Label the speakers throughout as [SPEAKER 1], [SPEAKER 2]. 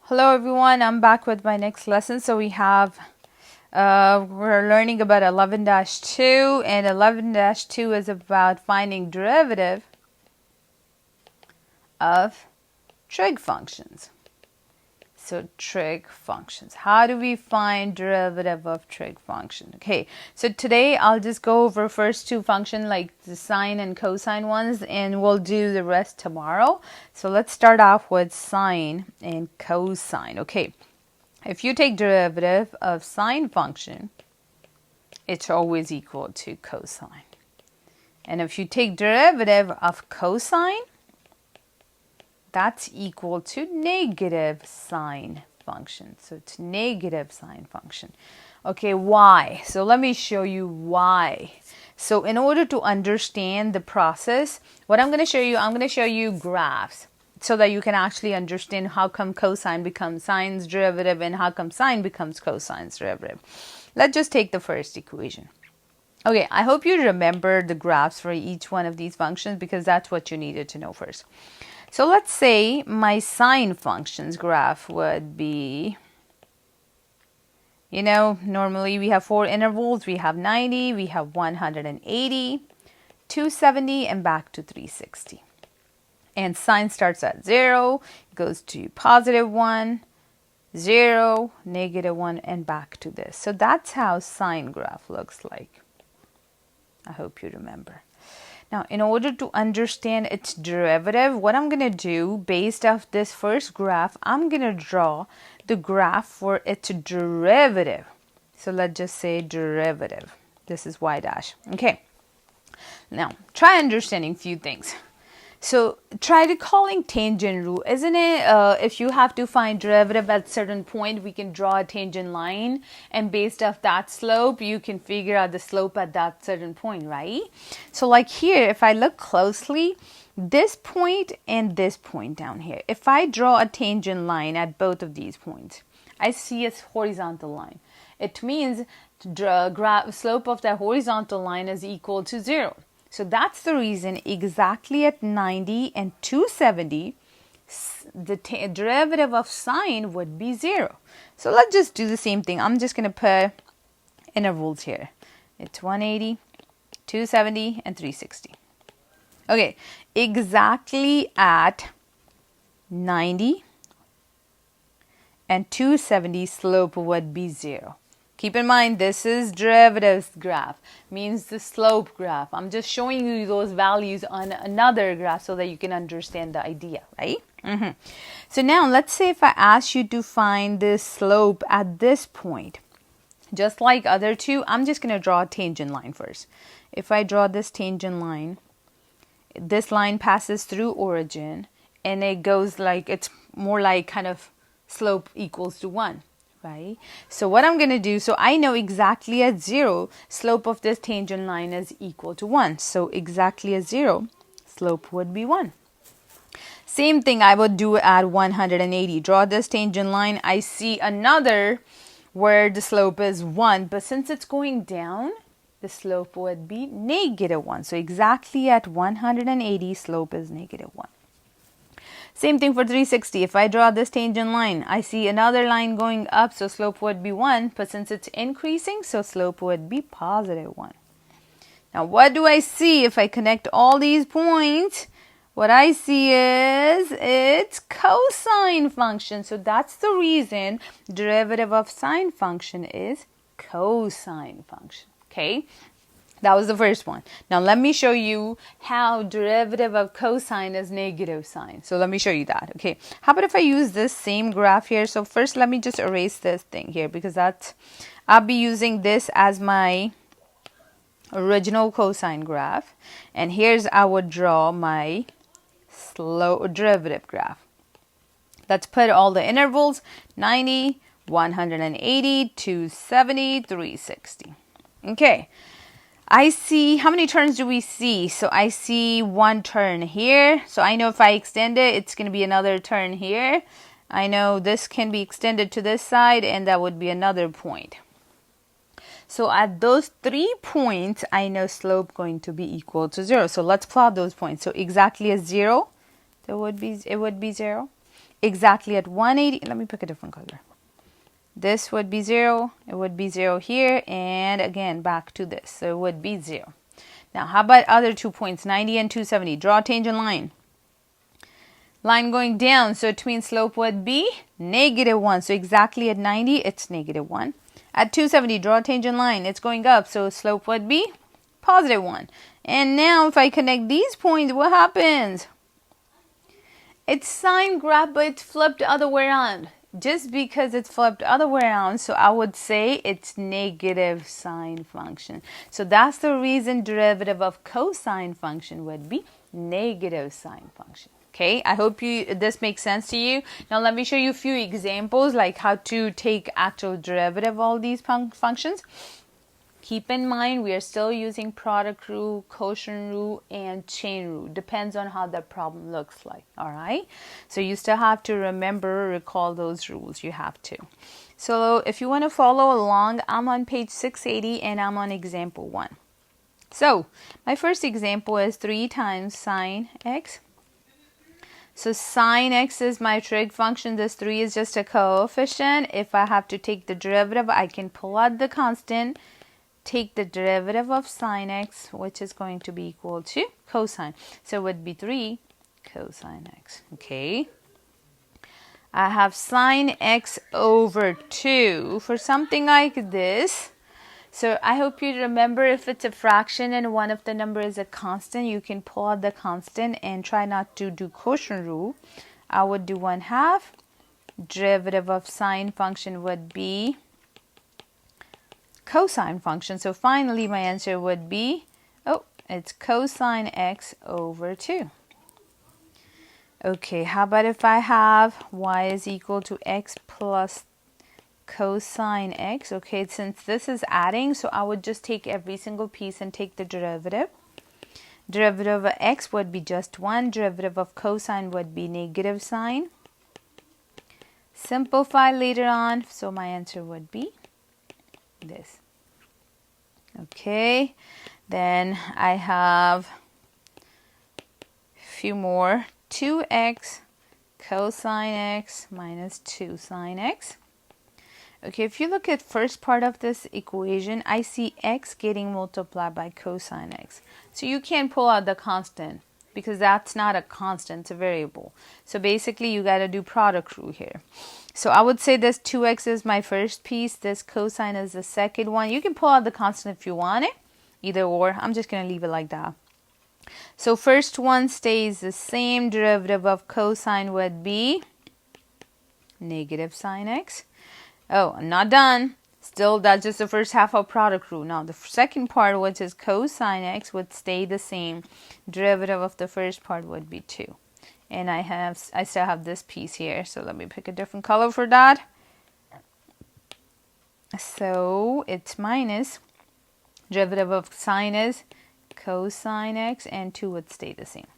[SPEAKER 1] Hello everyone, I'm back with my next lesson. So we're learning about 11-2, and 11-2 is about finding derivative of trig functions. So trig functions. How do we find derivative of trig function? Okay, so today I'll just go over first two functions like the sine and cosine ones, and we'll do the rest tomorrow. So let's start off with sine and cosine. Okay, if you take derivative of sine function, it's always equal to cosine. And if you take derivative of cosine, that's equal to negative sine function. So it's negative sine function. Okay, why? So let me show you why. So in order to understand the process, what I'm going to show you, I'm going to show you graphs so that you can actually understand how come cosine becomes sine's derivative and how come sine becomes cosine's derivative. Let's just take the first equation. Okay, I hope you remember the graphs for each one of these functions because that's what you needed to know first. So let's say my sine function's graph would be, normally we have four intervals. We have 90, we have 180, 270, and back to 360. And sine starts at 0, goes to +1, 0, -1, and back to this. So that's how sine graph looks like. I hope you remember. Now, in order to understand its derivative, what I'm going to do based off this first graph, I'm going to draw the graph for its derivative. So let's just say derivative. This is y dash. Okay. Now, try understanding a few things. So try recalling tangent rule, isn't it? If you have to find derivative at a certain point, we can draw a tangent line, and based off that slope, you can figure out the slope at that certain point, right? So like here, if I look closely, this point and this point down here, if I draw a tangent line at both of these points, I see a horizontal line. It means the slope of that horizontal line is equal to 0. So that's the reason exactly at 90 and 270, the derivative of sine would be 0. So let's just do the same thing. I'm just going to put intervals here. It's 180, 270, and 360. Okay, exactly at 90 and 270, slope would be 0. Keep in mind, this is derivatives graph, means the slope graph. I'm just showing you those values on another graph so that you can understand the idea, right? So now let's say if I ask you to find this slope at this point, just like other two, I'm just going to draw a tangent line first. If I draw this tangent line, this line passes through origin and it goes like, it's more like kind of slope equals to 1. Right? So what I'm going to do, so I know exactly at 0, slope of this tangent line is equal to 1. So exactly at 0, slope would be 1. Same thing I would do at 180. Draw this tangent line. I see another where the slope is 1, but since it's going down, the slope would be -1. So exactly at 180, slope is -1. Same thing for 360. If I draw this tangent line, I see another line going up, so slope would be 1. But since it's increasing, so slope would be +1. Now, what do I see if I connect all these points? What I see is it's cosine function. So that's the reason derivative of sine function is cosine function. Okay? That was the first one. Now let me show you how derivative of cosine is negative sine. So let me show you that. Okay. How about if I use this same graph here? So first let me just erase this thing here because I'll be using this as my original cosine graph. And here's I would draw my derivative graph. Let's put all the intervals 90, 180, 270, 360. Okay. I see, how many turns do we see? So I see one turn here. So I know if I extend it, it's going to be another turn here. I know this can be extended to this side, and that would be another point. So at those 3 points, I know slope going to be equal to 0. So let's plot those points. So exactly at 0, it would be 0. exactly at 180. Let me pick a different color. This would be 0. It would be 0 here. And again, back to this. So it would be 0. Now, how about other 2 points, 90 and 270? Draw a tangent line. Line going down, so it means slope would be -1. So exactly at 90, it's -1. At 270, draw a tangent line. It's going up, so slope would be +1. And now if I connect these points, what happens? It's sine graph, but it's flipped the other way around. Just because it's flipped the other way around, so I would say it's negative sine function. So that's the reason derivative of cosine function would be negative sine function. Okay, I hope this makes sense to you. Now let me show you a few examples like how to take actual derivative of all these functions. Keep in mind we are still using product rule, quotient rule, and chain rule. Depends on how the problem looks like. All right, so you still have to recall those rules. You have to. So if you want to follow along, I'm on page 680 and I'm on example 1. So my first example is 3 times sine x. So sine x is my trig function. This 3 is just a coefficient. If I have to take the derivative, I can pull out the constant, take the derivative of sine x, which is going to be equal to cosine. So it would be 3 cosine x. Okay. I have sine x over 2 for something like this. So I hope you remember if it's a fraction and one of the number is a constant, you can pull out the constant and try not to do quotient rule. I would do 1/2. Derivative of sine function would be cosine function. So finally my answer would be, it's cosine x over 2. Okay, how about if I have y is equal to x plus cosine x? Okay, since this is adding, so I would just take every single piece and take the derivative. Derivative of x would be just 1. Derivative of cosine would be negative sine. Simplify later on, so my answer would be this. Okay, then I have a few more. 2x cosine x minus 2 sine x. Okay, if you look at first part of this equation, I see x getting multiplied by cosine x. So you can't pull out the constant because that's not a constant, it's a variable. So basically you got to do product rule here. So I would say this 2x is my first piece, this cosine is the second one. You can pull out the constant if you want it, either or. I'm just going to leave it like that. So first one stays the same. Derivative of cosine would be negative sine x. Oh, I'm not done. Still, that's just the first half of product rule. Now, the second part, which is cosine x, would stay the same. Derivative of the first part would be 2. And I still have this piece here. So let me pick a different color for that. So it's minus. Derivative of sine is cosine x, and 2 would stay the same.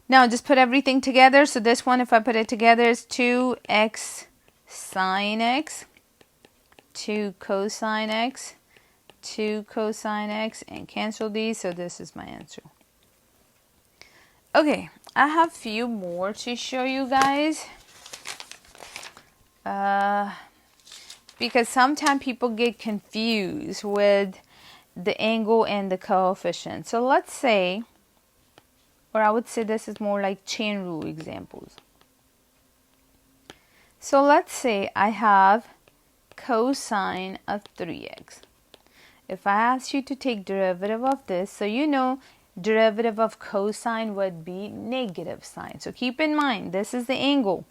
[SPEAKER 1] Now, just put everything together. So this one, if I put it together, is 2x sine x, 2 cosine x, 2 cosine x, and cancel these. So this is my answer. Okay, I have a few more to show you guys. Because sometimes people get confused with the angle and the coefficient. So let's say, or I would say this is more like chain rule examples. So let's say I have cosine of 3x. If I ask you to take derivative of this, so you know derivative of cosine would be negative sine. So keep in mind, this is the angle.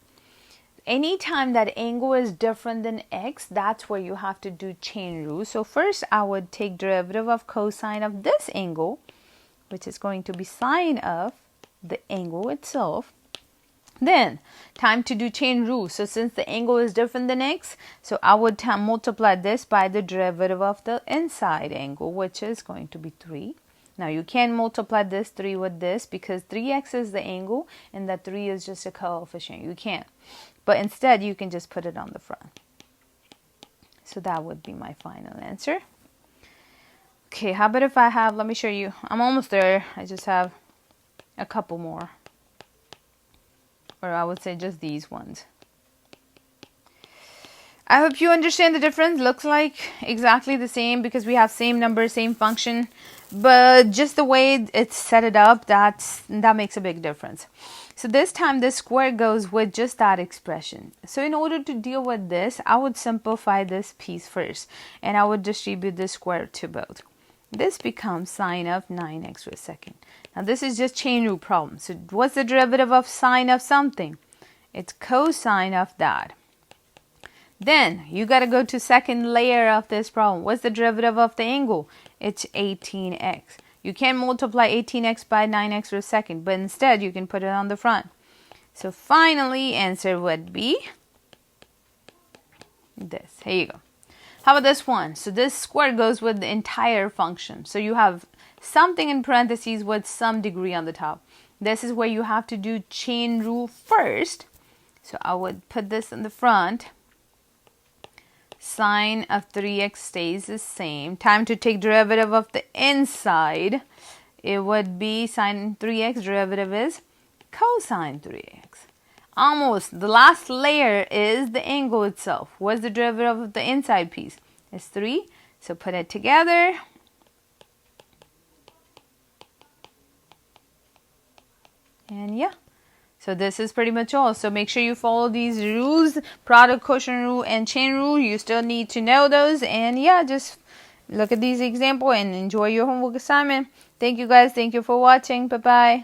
[SPEAKER 1] Anytime that angle is different than x, that's where you have to do chain rule. So first I would take derivative of cosine of this angle, which is going to be sine of the angle itself. Then time to do chain rule. So since the angle is different than x, so I would multiply this by the derivative of the inside angle, which is going to be 3. Now you can multiply this 3 with this because 3x is the angle and that 3 is just a coefficient. You can't. But instead you can just put it on the front. So that would be my final answer. Okay, how about if I have, let me show you. I'm almost there. I just have a couple more. or I would say just these ones. I hope you understand the difference. Looks like exactly the same because we have same number, same function, but just the way it's set it up, that makes a big difference. So this time this square goes with just that expression. So in order to deal with this, I would simplify this piece first, and I would distribute this square to both. This becomes sine of 9x to the second. Now this is just chain rule problem. So what's the derivative of sine of something? It's cosine of that. Then you got to go to second layer of this problem. What's the derivative of the angle? It's 18x. You can't multiply 18x by 9x to the second, but instead you can put it on the front. So finally, answer would be this. Here you go. How about this one? So this square goes with the entire function. So you have something in parentheses with some degree on the top. This is where you have to do chain rule first. So I would put this in the front. Sine of 3x stays the same. Time to take derivative of the inside. It would be sine 3x, derivative is cosine 3x. Almost. The last layer is the angle itself. What's the derivative of the inside piece? It's 3. So put it together. And yeah. So this is pretty much all. So make sure you follow these rules, product quotient rule and chain rule. You still need to know those. And yeah, just look at these examples and enjoy your homework assignment. Thank you guys. Thank you for watching. Bye-bye.